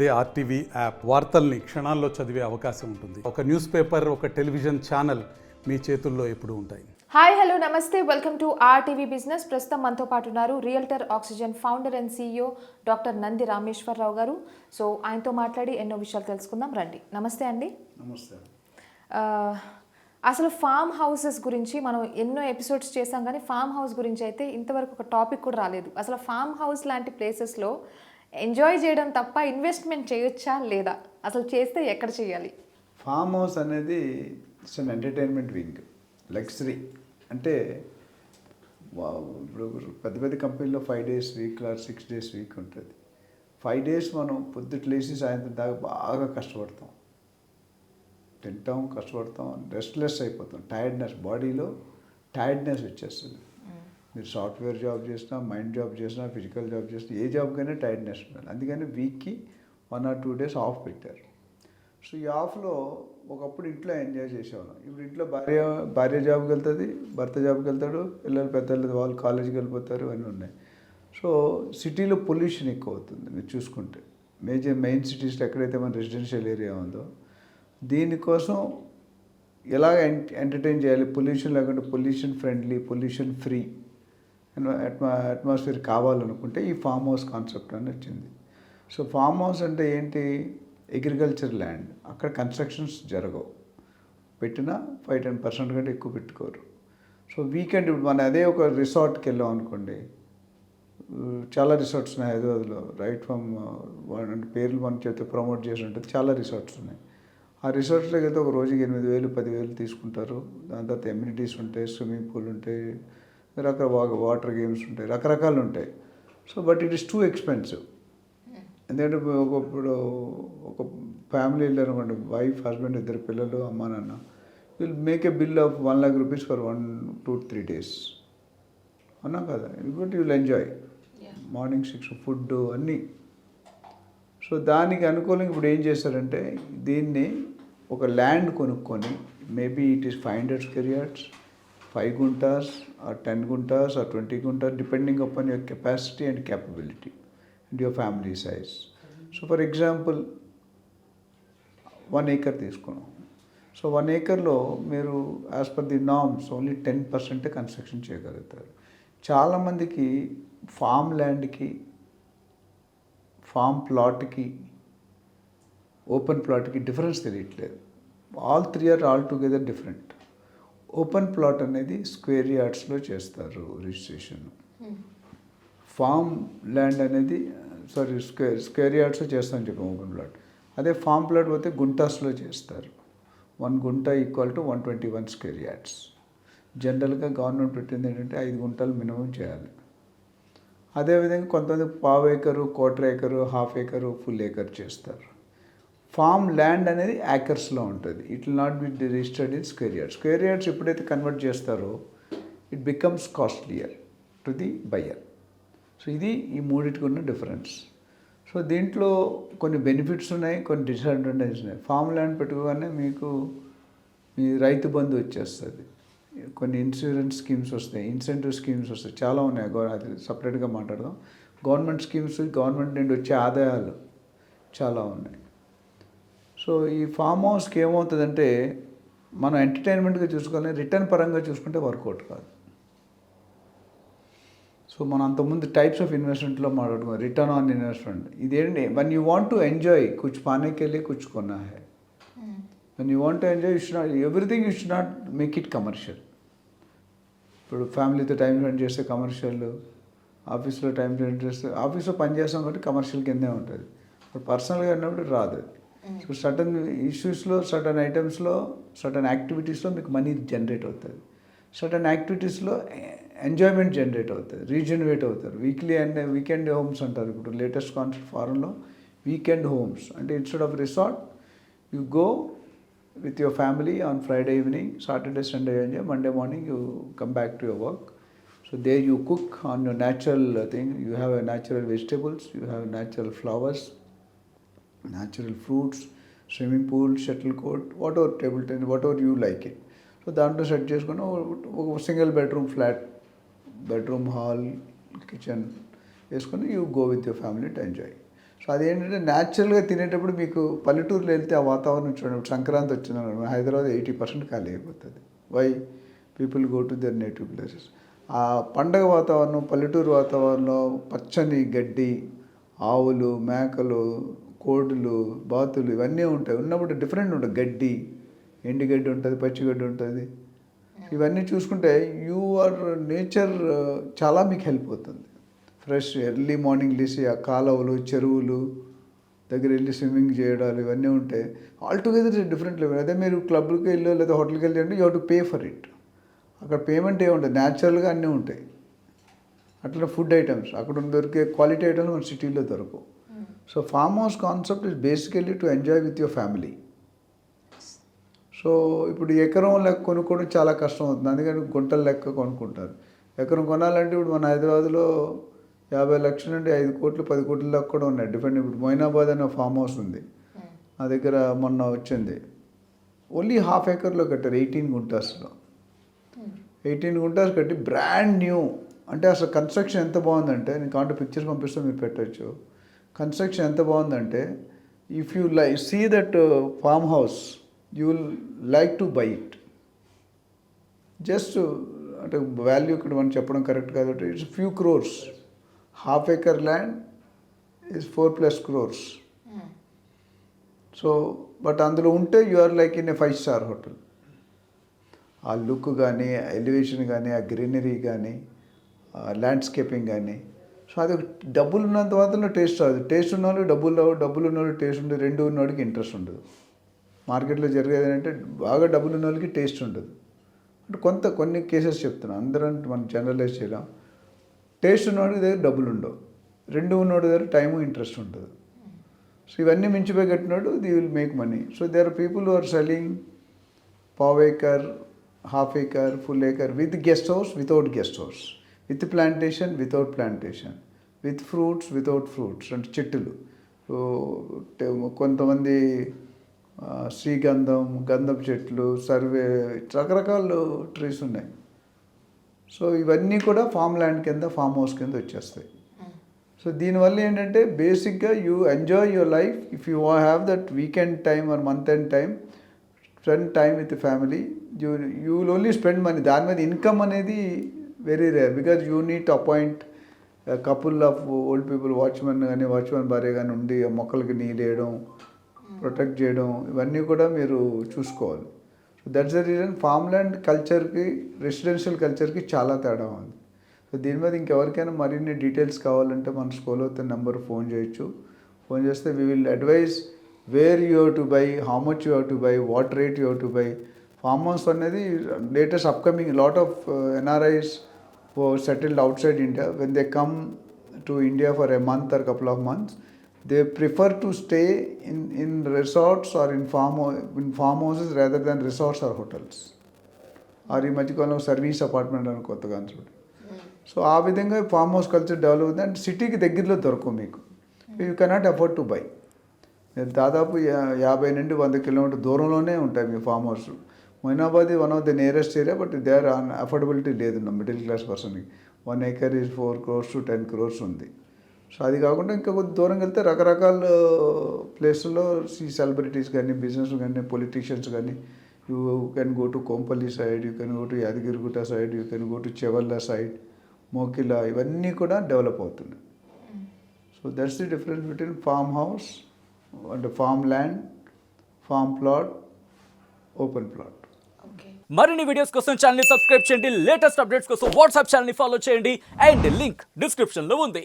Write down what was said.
అదే RTV app వార్తల్ని క్షణాల్లో చదివే అవకాశం ఉంటుంది. ఒక న్యూస్ పేపర్, ఒక టెలివిజన్ ఛానల్ మీ చేతుల్లో ఎప్పుడూ ఉంటాయి. హాయ్ హలో నమస్తే, వెల్కమ్ టు ఆర్టీవీ బిజినెస్. ప్రస్తుతం మనతో పాటు ఉన్నారు realtor oxygen founder and CEO doctor Nandi Rameshwar Rao గారు. సో ఆయనతో మాట్లాడి ఎన్నో విషయాలు తెలుసుకుందాం రండి. నమస్తే అండి. నమస్తే. అసలు ఫామ్ హౌసెస్ గురించి మనం ఎన్నో ఎపిసోడ్స్ చేసాం, కానీ ఫామ్ హౌస్ గురించి అయితే ఇంతవరకు ఒక టాపిక్ కూడా రాలేదు. అసలు ఫామ్ హౌస్ లాంటి ప్లేసెస్లో ఎంజాయ్ చేయడం తప్ప ఇన్వెస్ట్మెంట్ చేయొచ్చా లేదా, అసలు చేస్తే ఎక్కడ చేయాలి? ఫామ్ హౌస్ అనేది it's an entertainment wing, luxury. అంటే ఇప్పుడు పెద్ద పెద్ద కంపెనీలో 5 days week or 6 days week ఉంటుంది. 5 days మనం పొద్దుట లేచి సాయంత్రం దాకా బాగా కష్టపడతాం, తింటాం, కష్టపడతాం, రెస్ట్లెస్ అయిపోతాం. టైర్డ్నెస్, బాడీలో టైర్డ్నెస్ వచ్చేస్తుంది. మీరు సాఫ్ట్వేర్ జాబ్ చేసినా, మైండ్ జాబ్ చేసినా, ఫిజికల్ జాబ్ చేసినా, ఏ జాబ్కైనా టైర్డ్నెస్ ఉండాలి. అందుకని వీక్కి 1 or 2 days ఆఫ్ పెట్టారు. సో ఈ ఆఫ్లో ఒకప్పుడు ఇంట్లో ఎంజాయ్ చేసేవాళ్ళం. ఇప్పుడు ఇంట్లో భార్య జాబ్కి వెళ్తుంది, భర్త జాబ్కి వెళ్తాడు, పిల్లలు పెద్దలు వాళ్ళు కాలేజీకి వెళ్ళిపోతారు, అన్నీ ఉన్నాయి. సో సిటీలో పొల్యూషన్ ఎక్కువ అవుతుంది. మీరు చూసుకుంటే మెయిన్ సిటీస్లో ఎక్కడైతే మన రెసిడెన్షియల్ ఏరియా ఉందో, దీనికోసం ఎలా ఎంటర్టైన్ చేయాలి, పొల్యూషన్ లేకుండా pollution friendly, pollution free atmosphere కావాలనుకుంటే ఈ ఫామ్ హౌస్ కాన్సెప్ట్ అని వచ్చింది. సో ఫామ్ హౌస్ అంటే ఏంటి? Agriculture land. అక్కడ కన్స్ట్రక్షన్స్ జరగవు, పెట్టినా 5-10% కంటే ఎక్కువ పెట్టుకోరు. సో వీకెండ్ ఇప్పుడు మనం అదే ఒక రిసార్ట్కి వెళ్ళాం అనుకోండి, చాలా రిసార్ట్స్ ఉన్నాయి హైదరాబాద్లో. రైట్ ఫ్రమ్ అంటే పేర్లు మన చేత ప్రమోట్ చేసి ఉంటుంది, చాలా రిసార్ట్స్ ఉన్నాయి. ఆ రిసార్ట్స్లోకి వెళ్తే ఒక రోజుకి 8,000, 10,000 తీసుకుంటారు. దాని తర్వాత ఎమ్యూనిటీస్ ఉంటాయి, స్విమ్మింగ్ పూల్ ఉంటాయి, రకరకాల వాటర్ గేమ్స్ ఉంటాయి, రకరకాలు ఉంటాయి. So but it is too expensive. ఎందుకంటే ఒకప్పుడు ఒక ఫ్యామిలీ వెళ్ళారు అనుకోండి, వైఫ్, హస్బెండ్, 2 పిల్లలు, అమ్మ నాన్న, will make a bill of 1 lakh rupees for 1-2-3 days. అన్నా కదా, but you will enjoy morning 6 food అన్నీ. సో దానికి అనుకూలంగా ఇప్పుడు ఏం చేస్తారంటే, దీన్ని ఒక ల్యాండ్ కొనుక్కొని, maybe it is 500 square yards, 5 gunters or 10 gunters or 20 gunters, depending upon your capacity and capability and your family size. So for example, 1 acre తీసుకున్నాం. సో 1 acreలో మీరు as per the norms only 10% construction చేయగలుగుతారు. చాలామందికి form ల్యాండ్కి, form ప్లాట్కి, open ప్లాట్కి difference తెలియట్లేదు. All 3 are all together different. Open plot అనేది square యార్డ్స్లో చేస్తారు registration. Farm land అనేది square యార్డ్స్లో చేస్తామని చెప్పాము ఓపెన్ ప్లాట్. అదే ఫామ్ ప్లాట్ పోతే గుంటాస్లో చేస్తారు. 1 గుంట ఈక్వల్ టు 121 square yards. జనరల్గా గవర్నమెంట్ పెట్టింది ఏంటంటే 5 గుంటలు మినిమం చేయాలి. అదేవిధంగా కొంతమంది 1/4 acre, 1/4 acre, 1/2 acre, full acre చేస్తారు. ఫామ్ ల్యాండ్ అనేది యాకర్స్లో ఉంటుంది. It will not be registered in square yards. Square yards ఎప్పుడైతే కన్వర్ట్ చేస్తారో it becomes costlier to the buyer. So ఇది ఈ మూడింటికి ఉన్న డిఫరెన్స్. సో దీంట్లో కొన్ని బెనిఫిట్స్ ఉన్నాయి, కొన్ని డిసడ్వాంటేజెస్ ఉన్నాయి. ఫామ్ ల్యాండ్ పెట్టుకోగానే మీకు మీ రైతు బంధు వచ్చేస్తుంది, కొన్ని ఇన్సూరెన్స్ స్కీమ్స్ వస్తాయి, ఇన్సెంటివ్ స్కీమ్స్ వస్తాయి, చాలా ఉన్నాయి. అది సపరేట్గా మాట్లాడదాం. గవర్నమెంట్ స్కీమ్స్, గవర్నమెంట్ నుండి వచ్చే ఆదాయాలు చాలా ఉన్నాయి. సో ఈ ఫామ్ హౌస్కి ఏమవుతుందంటే, మనం ఎంటర్టైన్మెంట్గా చూసుకోవాలి, రిటర్న్ పరంగా చూసుకుంటే వర్కౌట్ కాదు. సో మనం అంతకుముందు టైప్స్ ఆఫ్ ఇన్వెస్ట్మెంట్లో మాట్లాడుకున్నాం, రిటర్న్ ఆన్ ఇన్వెస్ట్మెంట్. ఇదేంటి, when you want to enjoy కుచ్ పానే కే లియే కుచ్ కొన్నా హై. When you want to enjoy, you should not everything, you should not make it commercial. ఇప్పుడు ఫ్యామిలీతో టైం స్పెండ్ చేస్తే కమర్షియల్, ఆఫీస్లో టైం స్పెండ్ చేస్తే, ఆఫీస్లో పని చేస్తాం కాబట్టి కమర్షియల్ కిందే ఉంటుంది. ఇప్పుడు పర్సనల్గా ఉన్నప్పుడు రాదు. సో సర్టన్ ఇష్యూస్లో, సర్టన్ ఐటమ్స్లో, సర్టన్ యాక్టివిటీస్లో మీకు మనీ జనరేట్ అవుతుంది. సర్టన్ యాక్టివిటీస్లో ఎంజాయ్మెంట్ జనరేట్ అవుతుంది, రీజనరేట్ అవుతారు. వీకెండ్ హోమ్స్ అంటారు. ఇప్పుడు లేటెస్ట్ కాన్సెప్ట్ ఫారెన్లో వీకెండ్ హోమ్స్ అంటే, instead of resort you go with your family on Friday evening, Saturday Sunday enjoy, Monday morning you come back to your work. So there you cook on your natural thing. You have a natural vegetables, you have natural flowers, natural fruits, swimming pool, shuttle court, whatever, table tennis, whatever you like it. So దాంట్లో set చేసుకుని ఒక single bedroom flat, bedroom, hall, kitchen వేసుకొని you go with your family to enjoy. So అదేంటంటే న్యాచురల్గా తినేటప్పుడు మీకు పల్లెటూరులో వెళ్తే ఆ వాతావరణం చూడండి. సంక్రాంతి వచ్చిన హైదరాబాద్ 80% ఖాళీ అయిపోతుంది. Why people go to their native places. ఆ పండగ వాతావరణం, పల్లెటూరు వాతావరణంలో పచ్చని గడ్డి, ఆవులు, మేకలు, కోడులు, బాతులు ఇవన్నీ ఉంటాయి. ఉన్నప్పుడు డిఫరెంట్ ఉంటుంది. గడ్డి, ఎండుగడ్డి ఉంటుంది, పచ్చిగడ్డి ఉంటుంది. ఇవన్నీ చూసుకుంటే నేచర్ చాలా మీకు హెల్ప్ అవుతుంది. ఫ్రెష్ ఎర్లీ మార్నింగ్ లేసి ఆ కాలువలు, చెరువులు దగ్గర వెళ్ళి స్విమ్మింగ్ చేయడాలు ఇవన్నీ ఉంటాయి. All together different level. అదే మీరు క్లబ్కి వెళ్ళో లేదా హోటల్కి వెళ్ళి అంటే you have to pay for it. అక్కడ పేమెంట్ ఏముంటుంది, న్యాచురల్గా అన్నీ ఉంటాయి. అట్లా ఫుడ్ ఐటమ్స్ అక్కడ దొరికే క్వాలిటీ ఐటమ్స్ మన సిటీలో దొరకవు. So farm house concept is basically to enjoy with your family. So ఇప్పుడు ఎకరం లెక్క కొనుక్కోవడం చాలా కష్టం అవుతుంది. అందుకని గుంటల లెక్క కొనుక్కుంటారు. ఎకరం కొనాలంటే ఇప్పుడు మన హైదరాబాద్లో 50 లక్షల నుండి 5 కోట్లు 10 కోట్ల దాకా కూడా ఉన్నాయి. డిఫరెంట్. ఇప్పుడు మొయినాబాద్ అనే ఫామ్ హౌస్ ఉంది నా దగ్గర, మొన్న వచ్చింది. ఓన్లీ ½ ఎకర్లో కట్టారు, 18 గుంటాస్లో. 18 గుంటాస్ కట్టి బ్రాండ్ న్యూ. అంటే అసలు కన్స్ట్రక్షన్ ఎంత బాగుందంటే, నేను కాంటే పిక్చర్స్ పంపిస్తే మీరు పెట్టచ్చు. కన్స్ట్రక్షన్ ఎంత బాగుందంటే if you see that farm house you will like to buy it. Just అంటే వాల్యూ ఇక్కడ మనం చెప్పడం కరెక్ట్ కాబట్టి it's few crores. ½ acre land is 4+ crores. So but అందులో ఉంటే you are like in a 5-star hotel. ఆ లుక్ కానీ, elevation కానీ, ఆ గ్రీనరీ కానీ, ల్యాండ్స్కేపింగ్ కానీ. సో అది డబ్బులు ఉన్నంత మాత్రం టేస్ట్ రాదు. టేస్ట్ ఉన్న వాళ్ళు డబ్బులు రావు, డబ్బులు ఉన్న వాళ్ళు టేస్ట్ ఉండదు, రెండు ఉన్నవాడికి ఇంట్రెస్ట్ ఉండదు. మార్కెట్లో జరిగేది ఏంటంటే బాగా డబ్బులు ఉన్న వాళ్ళకి టేస్ట్ ఉండదు. అంటే కొన్ని కేసెస్ చెప్తున్నాను, అందరం మనం జనరలైజ్ చేయలేం. టేస్ట్ ఉన్నవాడికి దగ్గర డబ్బులు ఉండవు, రెండు ఉన్నవాడి దగ్గర టైము ఇంట్రెస్ట్ ఉంటుంది. సో ఇవన్నీ మించిపోయి కట్టినాడు they will make money. So there are people who are selling ½ acre, ½ acre, full acre with guest house, without guest house, with plantation, without plantation, with fruits, without fruits. అంటే చెట్టులు కొంతమంది శ్రీగంధం, గంధపు చెట్లు, సర్వే, రకరకాల ట్రీస్ ఉన్నాయి. So ఇవన్నీ కూడా ఫామ్ ల్యాండ్ కింద, ఫామ్ హౌస్ కింద వచ్చేస్తాయి. సో దీనివల్ల ఏంటంటే బేసిక్గా you enjoy your life. If you have that weekend time or month end time, spend time with family. You will only spend money. దాని మీద ఇన్కమ్ అనేది very rare, because you need appoint couple of old people, watchmen కానీ, watchmen భార్య కానీ ఉండి ఆ మొక్కలకి నీళ్ళు వేయడం, ప్రొటెక్ట్ చేయడం, ఇవన్నీ కూడా మీరు చూసుకోవాలి. So that's the reason farm land కల్చర్కి, రెసిడెన్షియల్ కల్చర్కి చాలా తేడా ఉంది. సో దీని మీద ఇంకెవరికైనా మరిన్ని డీటెయిల్స్ కావాలంటే మన స్కూల్ అవుతున్న నెంబర్ ఫోన్ చేయొచ్చు. ఫోన్ చేస్తే we will advise where you have to buy, how much you have to buy, what rate you have to buy. Farm house అనేది latest upcoming lot of NRIs settled outside India, when they come to India for a month or couple of months, they prefer to stay in resorts or in farm houses rather than resorts or hotels. Or ఈ మధ్యకాలంలో service apartment అని కొత్తగా అనుకోండి. So ఆ విధంగా farm house culture develop అవుతుంది. And సిటీకి దగ్గరలో దొరకవు మీకు. You cannot afford to buy. దాదాపు 50 నుండి 100 కిలోమీటర్ దూరంలోనే ఉంటాయి మీ farm house. Moinabad one of the nearest area, but they are affordability లేదు మిడిల్ క్లాస్ పర్సన్కి. 1 acre is 4 crores to 10 crores ఉంది. సో అది కాకుండా ఇంకా కొద్ది దూరం వెళ్తే రకరకాల ప్లేసుల్లో ఈ సెలబ్రిటీస్ కానీ, బిజినెస్ కానీ, పొలిటీషియన్స్ కానీ, you can go to Kompally side, you can go to Yadagirigutta side, you can go to Chevella side, Mokila, ఇవన్నీ కూడా డెవలప్ అవుతున్నాయి. So that's the difference between farm house అంటే farm land, farm plot, open plot. మరిన్ని videos కోసం channel ని subscribe చేయండి. Latest updates కోసం WhatsApp channel ని ఫాలో చేయండి. అండ్ లింక్ డిస్క్రిప్షన్ లో ఉంది.